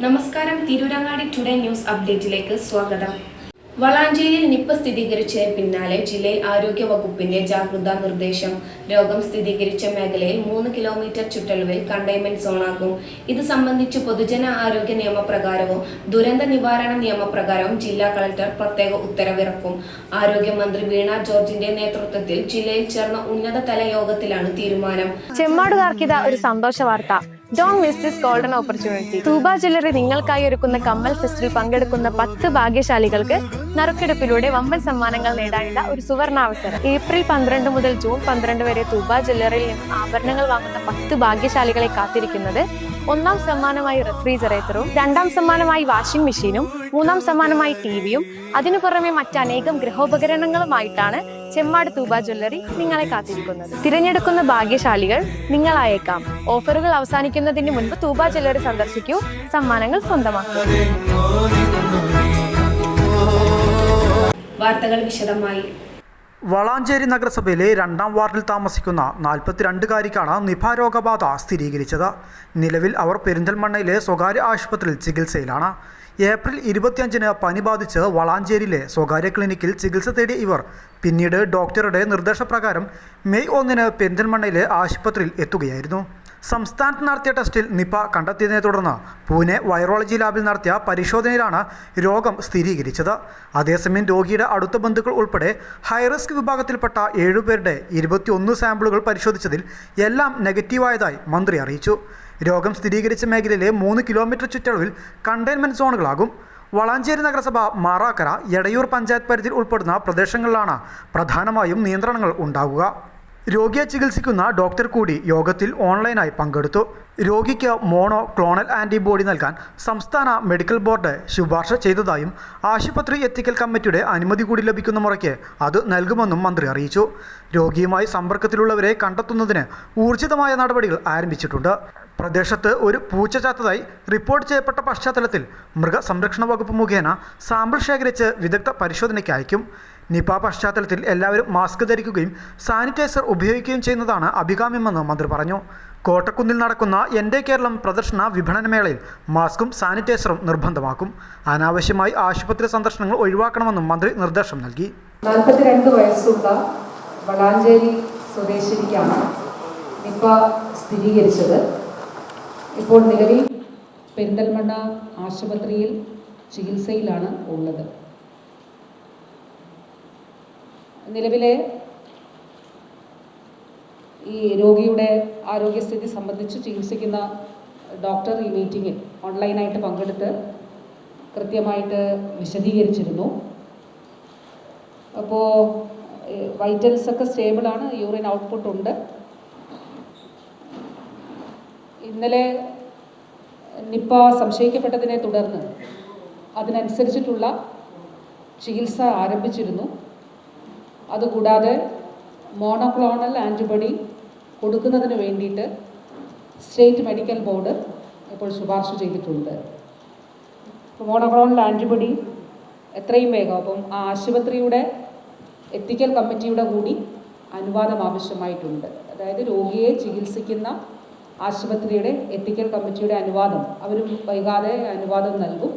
നമസ്കാരം, Tirurangadi today news അപ്ഡേറ്റിലേക്ക് സ്വാഗതം. വളാഞ്ചേരിയിൽ Nipah സ്ഥിരീകരിച്ചതിന് പിന്നാലെ ജില്ലയിൽ ആരോഗ്യ വകുപ്പിന്റെ ജാഗ്രതാ നിർദ്ദേശം. രോഗം സ്ഥിരീകരിച്ച മേഖലയിൽ 3 കിലോമീറ്റർ ചുറ്റളവിൽ കണ്ടെയ്ൻമെന്റ് സോണാകും. ഇത് സംബന്ധിച്ച് പൊതുജന ആരോഗ്യ നിയമപ്രകാരവും ദുരന്ത നിവാരണ നിയമപ്രകാരവും ജില്ലാ കളക്ടർ പ്രത്യേക ഉത്തരവിറക്കും. ആരോഗ്യമന്ത്രി വീണ ജോർജിന്റെ നേതൃത്വത്തിൽ ജില്ലയിൽ ചേർന്ന ഉന്നതതല യോഗത്തിലാണ് തീരുമാനം. ചെമ്മാടുകാർക്കിതാ ഒരു സന്തോഷ വാർത്ത. Don't miss this golden opportunity. Thooba jewellery നിങ്ങൾക്കായി ഒരുക്കുന്ന കമ്മൽ ഫെസ്റ്റിൽ പങ്കെടുക്കുന്ന 10 ഭാഗ്യശാലികൾക്ക് നറുക്കെടുപ്പിലൂടെ വമ്പൻ സമ്മാനങ്ങൾ നേടാനുള്ള ഒരു സുവർണാവസരം. ഏപ്രിൽ 12 മുതൽ ജൂൺ 12 വരെ തൂബ ജ്വല്ലറിയിൽ നിന്ന് ആഭരണങ്ങൾ വാങ്ങുന്ന 10 ഭാഗ്യശാലികളെ കാത്തിരിക്കുന്നത് 1ാം സമ്മാനമായി റെഫ്രിജറേറ്ററും, 2ാം സമ്മാനമായി വാഷിംഗ് മെഷീനും, 3ാം സമ്മാനമായി ടിവിയും, അതിനു പുറമെ മറ്റനേകം ഗൃഹോപകരണങ്ങളുമായിട്ടാണ് ചെമ്മാട് തൂബ ജ്വല്ലറി നിങ്ങളെ കാത്തിരിക്കുന്നത്. തിരഞ്ഞെടുക്കുന്ന ഭാഗ്യശാലികൾ നിങ്ങളായേക്കാം. ഓഫറുകൾ അവസാനിക്കുന്നതിന് മുൻപ് തൂബ ജ്വല്ലറി സന്ദർശിക്കൂ, സമ്മാനങ്ങൾ സ്വന്തമാക്കൂ. വാർത്തകൾ വിശദമായി. വളാഞ്ചേരി നഗരസഭയിലെ 2ാം വാർഡിൽ താമസിക്കുന്ന 42കാരിക്കാണ് നിപ രോഗബാധ സ്ഥിരീകരിച്ചത്. നിലവിൽ അവർ പെരിന്തൽമണ്ണയിലെ സ്വകാര്യ ആശുപത്രിയിൽ ചികിത്സയിലാണ്. ഏപ്രിൽ 25-ന് പനി ബാധിച്ച് വളാഞ്ചേരിയിലെ സ്വകാര്യ ക്ലിനിക്കിൽ ചികിത്സ തേടിയ ഇവർ പിന്നീട് ഡോക്ടറുടെ നിർദ്ദേശപ്രകാരം മെയ് 1-ന് പെരിന്തൽമണ്ണയിലെ ആശുപത്രിയിൽ എത്തുകയായിരുന്നു. സംസ്ഥാനത്ത് നടത്തിയ ടെസ്റ്റിൽ നിപ കണ്ടെത്തിയതിനെ തുടർന്ന് പൂനെ വൈറോളജി ലാബിൽ നടത്തിയ പരിശോധനയിലാണ് രോഗം സ്ഥിരീകരിച്ചത്. അതേസമയം രോഗിയുടെ അടുത്ത ബന്ധുക്കൾ ഉൾപ്പെടെ ഹൈറിസ്ക് വിഭാഗത്തിൽപ്പെട്ട 7 പേരുടെ 21 സാമ്പിളുകൾ പരിശോധിച്ചതിൽ എല്ലാം നെഗറ്റീവായതായി മന്ത്രി അറിയിച്ചു. രോഗം സ്ഥിരീകരിച്ച മേഖലയിലെ 3 കിലോമീറ്റർ ചുറ്റളവിൽ കണ്ടെയ്ൻമെൻറ്റ് സോണുകളാകും. വളാഞ്ചേരി നഗരസഭ, മാറാക്കര, എടയൂർ പഞ്ചായത്ത് പരിധിയിൽ ഉൾപ്പെടുന്ന പ്രദേശങ്ങളിലാണ് പ്രധാനമായും നിയന്ത്രണങ്ങൾ ഉണ്ടാകുക. രോഗിയെ ചികിത്സിക്കുന്ന ഡോക്ടർ കൂടി യോഗത്തിൽ ഓൺലൈനായി പങ്കെടുത്തു. രോഗിക്ക് മോണോ ക്ലോണൽ ആൻറ്റിബോഡി നൽകാൻ സംസ്ഥാന മെഡിക്കൽ ബോർഡ് ശുപാർശ ചെയ്തതായും ആശുപത്രി എത്തിക്കൽ കമ്മിറ്റിയുടെ അനുമതി കൂടി ലഭിക്കുന്ന മുറയ്ക്ക് അത് നൽകുമെന്നും മന്ത്രി അറിയിച്ചു. രോഗിയുമായി സമ്പർക്കത്തിലുള്ളവരെ കണ്ടെത്തുന്നതിന് ഊർജിതമായ നടപടികൾ ആരംഭിച്ചിട്ടുണ്ട്. പ്രദേശത്ത് ഒരു പൂച്ച ചത്തതായി റിപ്പോർട്ട് ചെയ്യപ്പെട്ട പശ്ചാത്തലത്തിൽ മൃഗസംരക്ഷണ വകുപ്പ് മുഖേന സാമ്പിൾ ശേഖരിച്ച് വിദഗ്ധ പരിശോധനയ്ക്ക് അയക്കും. നിപ പശ്ചാത്തലത്തിൽ എല്ലാവരും മാസ്ക് ധരിക്കുകയും സാനിറ്റൈസർ ഉപയോഗിക്കുകയും ചെയ്യുന്നതാണ് അഭികാമ്യമെന്ന് മന്ത്രി പറഞ്ഞു. കോട്ടക്കുന്നിൽ നടക്കുന്ന എൻ്റെ കേരളം പ്രദർശന വിപണനമേളയിൽ മാസ്കും സാനിറ്റൈസറും നിർബന്ധമാക്കും. അനാവശ്യമായി ആശുപത്രി സന്ദർശനങ്ങൾ ഒഴിവാക്കണമെന്നും മന്ത്രി നിർദ്ദേശം നൽകി. 42 വയസ്സുള്ള വളാഞ്ചേരി സ്വദേശിനിക്കാണ് നിപ സ്ഥിരീകരിച്ചത്. ഇപ്പോൾ നിലവിൽ പെരിന്തൽമണ്ണ ആശുപത്രിയിൽ ചികിത്സയിലാണ് ഉള്ളത്. നിലവിലെ ഈ രോഗിയുടെ ആരോഗ്യസ്ഥിതി സംബന്ധിച്ച് ചികിത്സിക്കുന്ന ഡോക്ടർ ഈ മീറ്റിങ്ങിൽ ഓൺലൈനായിട്ട് പങ്കെടുത്ത് കൃത്യമായിട്ട് വിശദീകരിച്ചിരുന്നു. അപ്പോൾ വൈറ്റൽസൊക്കെ സ്റ്റേബിളാണ്, യൂറിൻ ഔട്ട്പുട്ട് ഉണ്ട്. ഇന്നലെ നിപ സംശയിക്കപ്പെട്ടതിനെ തുടർന്ന് അതിനനുസരിച്ചിട്ടുള്ള ചികിത്സ ആരംഭിച്ചിരുന്നു. അതുകൂടാതെ മോണോക്ലോണൽ ആൻറ്റിബോഡി കൊടുക്കുന്നതിന് വേണ്ടിയിട്ട് സ്റ്റേറ്റ് മെഡിക്കൽ ബോർഡ് ഇപ്പോൾ ശുപാർശ ചെയ്തിട്ടുണ്ട്. മോണോക്ലോണൽ ആൻറ്റിബോഡി എത്രയും വേഗം, അപ്പം ആ ആശുപത്രിയുടെ എത്തിക്കൽ കമ്മിറ്റിയുടെ കൂടി അനുവാദം ആവശ്യമായിട്ടുണ്ട്. അതായത് രോഗിയെ ചികിത്സിക്കുന്ന ആശുപത്രിയുടെ എത്തിക്കൽ കമ്മിറ്റിയുടെ അനുവാദം അവർ വൈകാതെ അനുവാദം നൽകും.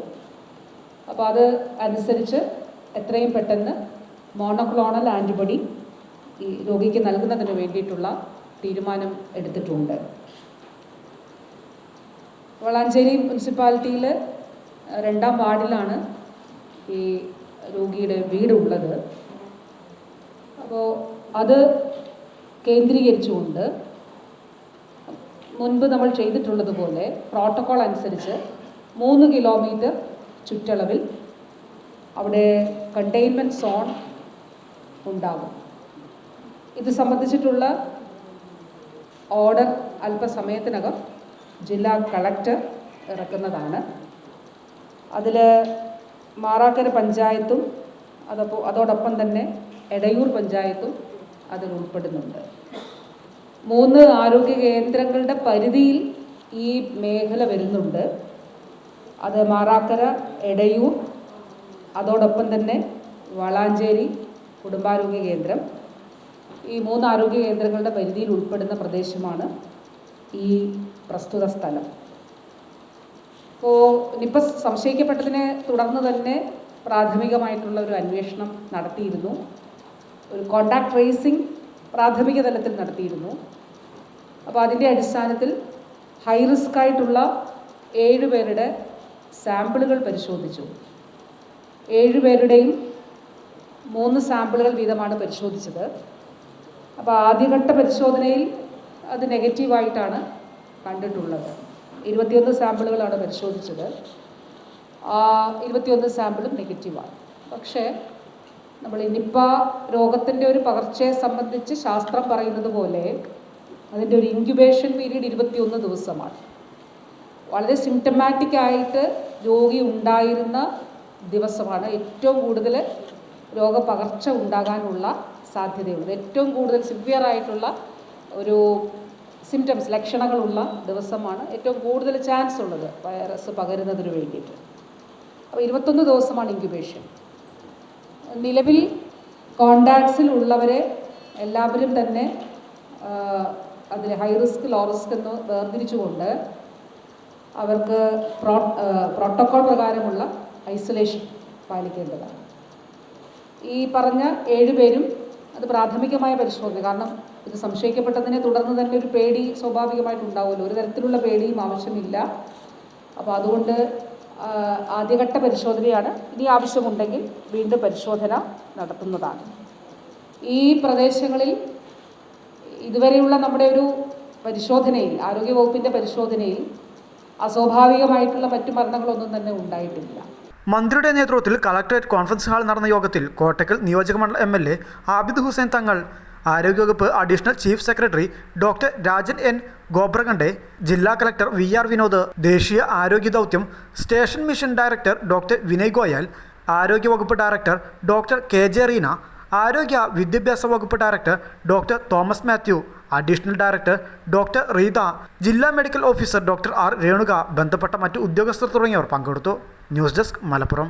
അപ്പോൾ അത് അനുസരിച്ച് എത്രയും പെട്ടെന്ന് മോണോക്ലോണൽ ആൻറ്റിബോഡി ഈ രോഗിക്ക് നൽകുന്നതിന് വേണ്ടിയിട്ടുള്ള തീരുമാനം എടുത്തിട്ടുണ്ട്. വളാഞ്ചേരി മുനിസിപ്പാലിറ്റിയിൽ 2ാം വാർഡിലാണ് ഈ രോഗിയുടെ വീടുള്ളത്. അപ്പോൾ അത് കേന്ദ്രീകരിച്ചുകൊണ്ട് മുൻപ് നമ്മൾ ചെയ്തിട്ടുള്ളതുപോലെ പ്രോട്ടോക്കോൾ അനുസരിച്ച് 3 കിലോമീറ്റർ ചുറ്റളവിൽ അവിടെ കണ്ടെയ്ൻമെൻറ്റ് സോൺ ഉണ്ടാകും. ഇത് സംബന്ധിച്ചിട്ടുള്ള ഓർഡർ അല്പസമയത്തിനകം ജില്ലാ കളക്ടർ ഇറക്കുന്നതാണ്. അതിൽ മാറാക്കര പഞ്ചായത്തും അതോടൊപ്പം തന്നെ എടയൂർ പഞ്ചായത്തും അതിൽ ഉൾപ്പെടുന്നുണ്ട്. 3 ആരോഗ്യ കേന്ദ്രങ്ങളുടെ പരിധിയിൽ ഈ മേഖല വരുന്നുണ്ട്. അത് മാറാക്കര, എടയൂർ, അതോടൊപ്പം തന്നെ വളാഞ്ചേരി കുടുംബാരോഗ്യ കേന്ദ്രം. ഈ 3 ആരോഗ്യ കേന്ദ്രങ്ങളുടെ പരിധിയിൽ ഉൾപ്പെടുന്ന പ്രദേശമാണ് ഈ പ്രസ്തുത സ്ഥലം. ഇപ്പോൾ നിപ്പ സംശയിക്കപ്പെട്ടതിനെ തുടർന്ന് തന്നെ പ്രാഥമികമായിട്ടുള്ള ഒരു അന്വേഷണം നടത്തിയിരുന്നു. ഒരു കോണ്ടാക്ട് ട്രേസിംഗ് പ്രാഥമിക തലത്തിൽ നടത്തിയിരുന്നു. അപ്പോൾ അതിൻ്റെ അടിസ്ഥാനത്തിൽ ഹൈ റിസ്ക് ആയിട്ടുള്ള 7 പേരുടെ സാമ്പിളുകൾ പരിശോധിച്ചു. 7 പേരുടെയും 3 സാമ്പിളുകൾ വീതമാണ് പരിശോധിച്ചത്. അപ്പോൾ ആദ്യഘട്ട പരിശോധനയിൽ അത് നെഗറ്റീവായിട്ടാണ് കണ്ടിട്ടുള്ളത്. 21 സാമ്പിളുകളാണ് പരിശോധിച്ചത്. 21 സാമ്പിളും നെഗറ്റീവാണ്. പക്ഷേ നമ്മൾ നിപ്പ രോഗത്തിൻ്റെ ഒരു പകർച്ചയെ സംബന്ധിച്ച് ശാസ്ത്രം പറയുന്നത് പോലെ അതിൻ്റെ ഒരു ഇൻക്യുബേഷൻ പീരീഡ് 21 ദിവസമാണ്. വളരെ സിംറ്റമാറ്റിക് ആയിട്ട് രോഗി ഉണ്ടായിരുന്ന ദിവസമാണ് ഏറ്റവും കൂടുതൽ രോഗപകർച്ച ഉണ്ടാകാനുള്ള സാധ്യതയുള്ളത്. ഏറ്റവും കൂടുതൽ സിവിയർ ആയിട്ടുള്ള ഒരു സിംറ്റംസ് ലക്ഷണങ്ങളുള്ള ദിവസമാണ് ഏറ്റവും കൂടുതൽ ചാൻസ് ഉള്ളത് വൈറസ് പകരുന്നതിന് വേണ്ടിയിട്ട്. അപ്പോൾ 21 ദിവസമാണ് ഇൻക്യുബേഷൻ. നിലവിൽ കോണ്ടാക്ട്സിൽ ഉള്ളവരെ എല്ലാവരും തന്നെ അതിൽ ഹൈ റിസ്ക് ലോ റിസ്ക് എന്ന് വേർതിരിച്ചുകൊണ്ട് അവർക്ക് പ്രോട്ടോക്കോൾ പ്രകാരമുള്ള ഐസൊലേഷൻ പാലിക്കേണ്ടതാണ്. ഈ പറഞ്ഞ 7 പേരും അത് പ്രാഥമികമായ പരിശോധന, കാരണം ഇത് സംശയിക്കപ്പെട്ടതിനെ തുടർന്ന് തന്നെ ഒരു പേടി സ്വാഭാവികമായിട്ടുണ്ടാവുമല്ലോ. ഒരു തരത്തിലുള്ള പേടിയും ആവശ്യമില്ല. അപ്പോൾ അതുകൊണ്ട് ആദ്യഘട്ട പരിശോധനയാണ്. ഇനി ആവശ്യമുണ്ടെങ്കിൽ വീണ്ടും പരിശോധന നടത്തുന്നതാണ്. ഈ പ്രദേശങ്ങളിൽ ഇതുവരെയുള്ള നമ്മുടെ ഒരു പരിശോധനയിൽ, ആരോഗ്യവകുപ്പിൻ്റെ പരിശോധനയിൽ അസ്വാഭാവികമായിട്ടുള്ള മറ്റു മരണങ്ങളൊന്നും തന്നെ ഉണ്ടായിട്ടില്ല. മന്ത്രിയുടെ നേതൃത്വത്തിൽ കളക്ടറേറ്റ് കോൺഫറൻസ് ഹാൾ നടന്ന യോഗത്തിൽ കോട്ടക്കൽ നിയോജകമണ്ഡലം MLA ആബിദ് ഹുസൈൻ തങ്ങൾ, ആരോഗ്യവകുപ്പ് additional chief secretary doctor Rajan N. Khobragade, ജില്ലാ കളക്ടർ VR വിനോദ്, ദേശീയ ആരോഗ്യ ദൗത്യം state mission director doctor Vinay Goyal, ആരോഗ്യവകുപ്പ് ഡയറക്ടർ ഡോക്ടർ KJ റീന, ആരോഗ്യ വിദ്യാഭ്യാസ വകുപ്പ് director doctor Thomas Mathew, additional director doctor Reetha, ജില്ലാ medical officer doctor R. Renuka, ബന്ധപ്പെട്ട മറ്റു ഉദ്യോഗസ്ഥർ തുടങ്ങിയവർ പങ്കെടുത്തു. News desk Malappuram.